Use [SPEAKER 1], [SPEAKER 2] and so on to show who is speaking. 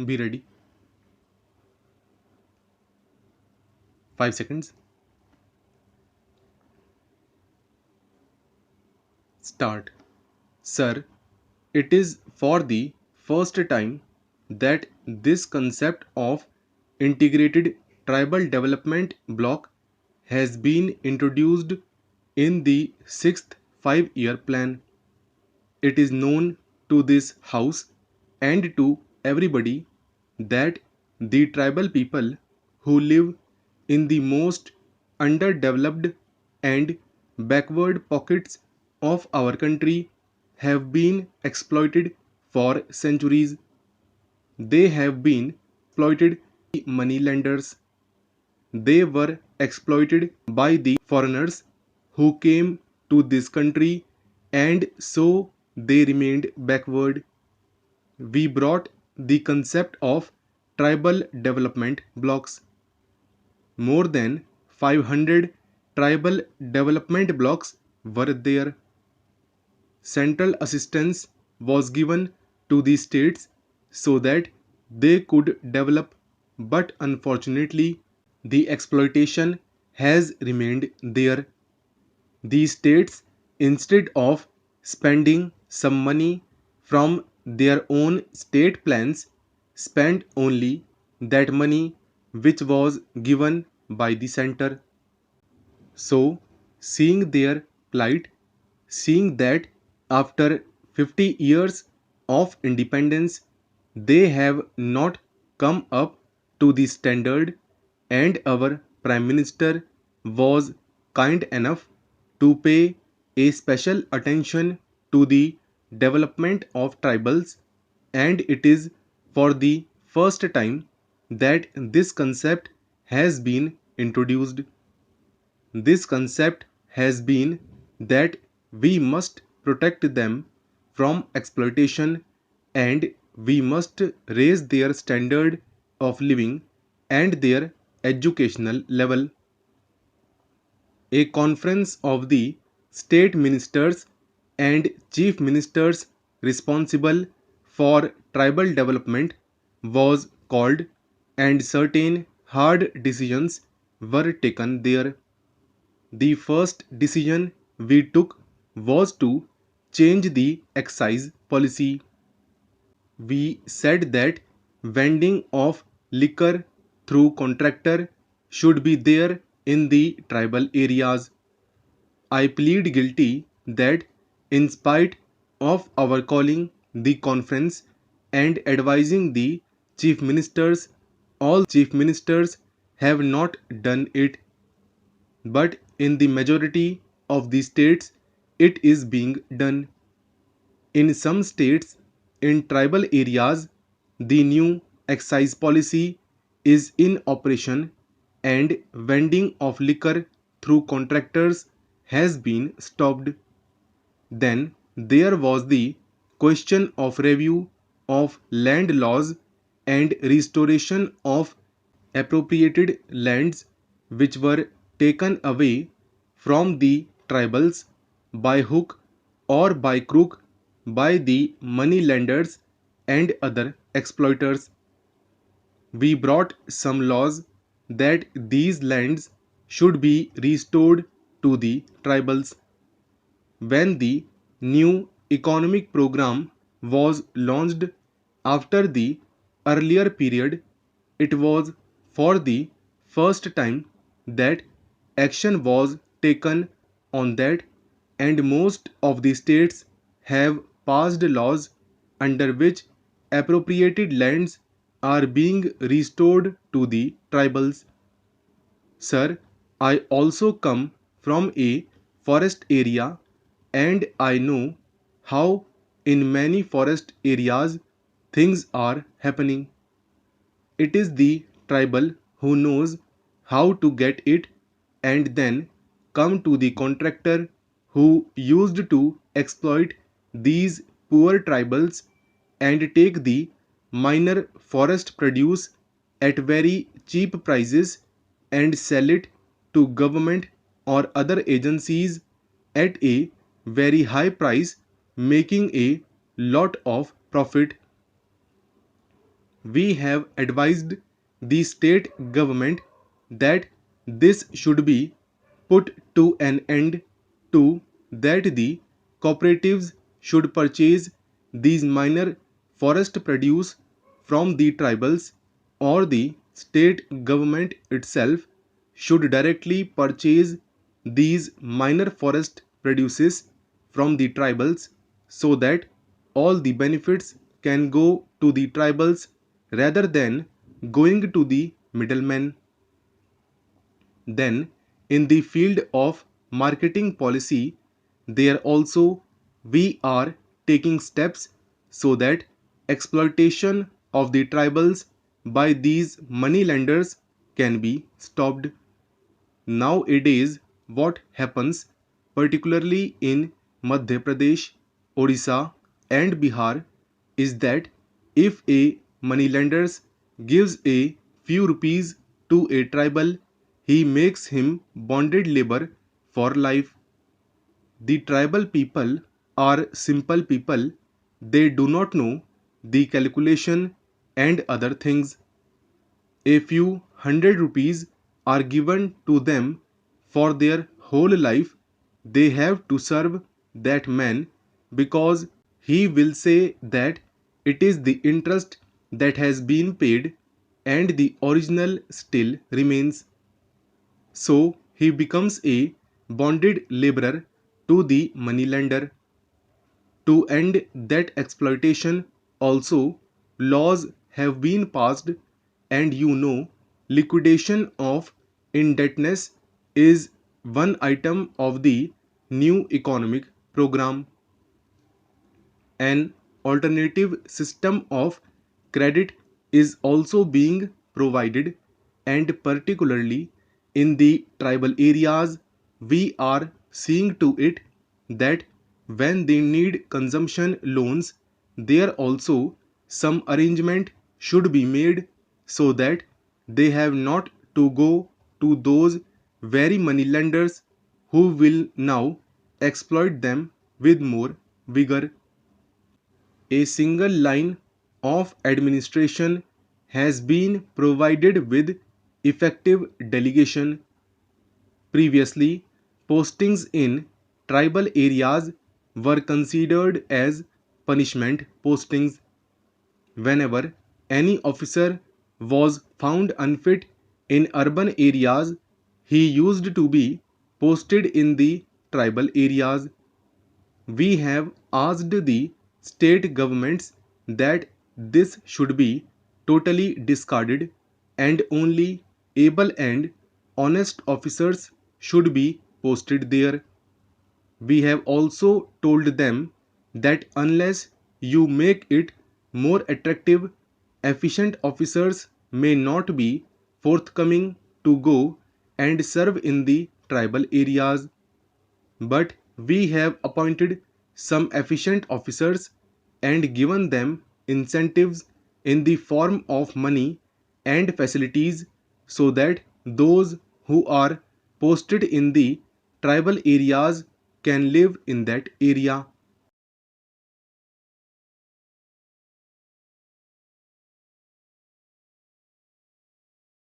[SPEAKER 1] Be ready. 5 seconds. Start. Sir, it is for the first time that this concept of integrated tribal development block has been introduced in the sixth 5-year plan. It is known to this house and to everybody that the tribal people who live in the most underdeveloped and backward pockets of our country have been exploited for centuries. They have been exploited by money lenders. They were exploited by the foreigners who came to this country, and so they remained backward. We brought the concept of tribal development blocks. More than 500 tribal development blocks were there. Central assistance was given to the states so that they could develop, but unfortunately, the exploitation has remained there. The states, instead of spending some money from their own state plans, spent only that money which was given by the center. So, seeing their plight, seeing that after 50 years of independence, they have not come up to the standard, and our Prime Minister was kind enough to pay a special attention to the development of tribals, and it is for the first time that this concept has been introduced. This concept has been that we must protect them from exploitation, and we must raise their standard of living and their educational level. A conference of the state ministers and chief ministers responsible for tribal development was called, and certain hard decisions were taken there. The first decision we took was to change the excise policy. We said that vending of liquor through contractor should be there in the tribal areas. I plead guilty that in spite of our calling the conference and advising the chief ministers, all chief ministers have not done it, but in the majority of the states it is being done. In some states, in tribal areas, the new excise policy is in operation, and vending of liquor through contractors has been stopped. Then there was the question of review of land laws and restoration of appropriated lands which were taken away from the tribals by hook or by crook by the money lenders and other exploiters. We brought some laws that these lands should be restored to the tribals. When the new economic program was launched after the earlier period, it was for the first time that action was taken on that, and most of the states have passed laws under which appropriated lands are being restored to the tribals. Sir, I also come from a forest area, and I know how in many forest areas things are happening. It is the tribal who knows how to get it and then come to the contractor who used to exploit these poor tribals and take the minor forest produce at very cheap prices and sell it to government or other agencies at a very high price, making a lot of profit. we have advised the state government that this should be put to an end to, that the cooperatives should purchase these minor forest produce from the tribals, or the state government itself should directly purchase these minor forest produces from the tribals, so that all the benefits can go to the tribals rather than going to the middlemen. Then, in the field of marketing policy, there also we are taking steps so that exploitation of the tribals by these money lenders can be stopped. Nowadays, what happens, particularly in Madhya Pradesh, Odisha, and Bihar, is that if a moneylender gives a few rupees to a tribal, he makes him bonded labor for life. The tribal people are simple people, they do not know the calculation and other things. A few hundred rupees are given to them for their whole life. They have to serve that man because he will say that it is the interest that has been paid and the original still remains. So he becomes a bonded laborer to the moneylender. To end that exploitation, also, laws have been passed, and liquidation of indebtedness is one item of the new economic program. An alternative system of credit is also being provided, and particularly in the tribal areas, we are seeing to it that when they need consumption loans, there also some arrangement should be made so that they have not to go to those very money lenders who will now exploit them with more vigor. A single line of administration has been provided with effective delegation. Previously, postings in tribal areas were considered as punishment postings. Whenever any officer was found unfit in urban areas, he used to be posted in the tribal areas. We have asked the state governments that this should be totally discarded, and only able and honest officers should be posted there. We have also told them that unless you make it more attractive, efficient officers may not be forthcoming to go and serve in the tribal areas. But we have appointed some efficient officers and given them incentives in the form of money and facilities, so that those who are posted in the tribal areas can live in that area.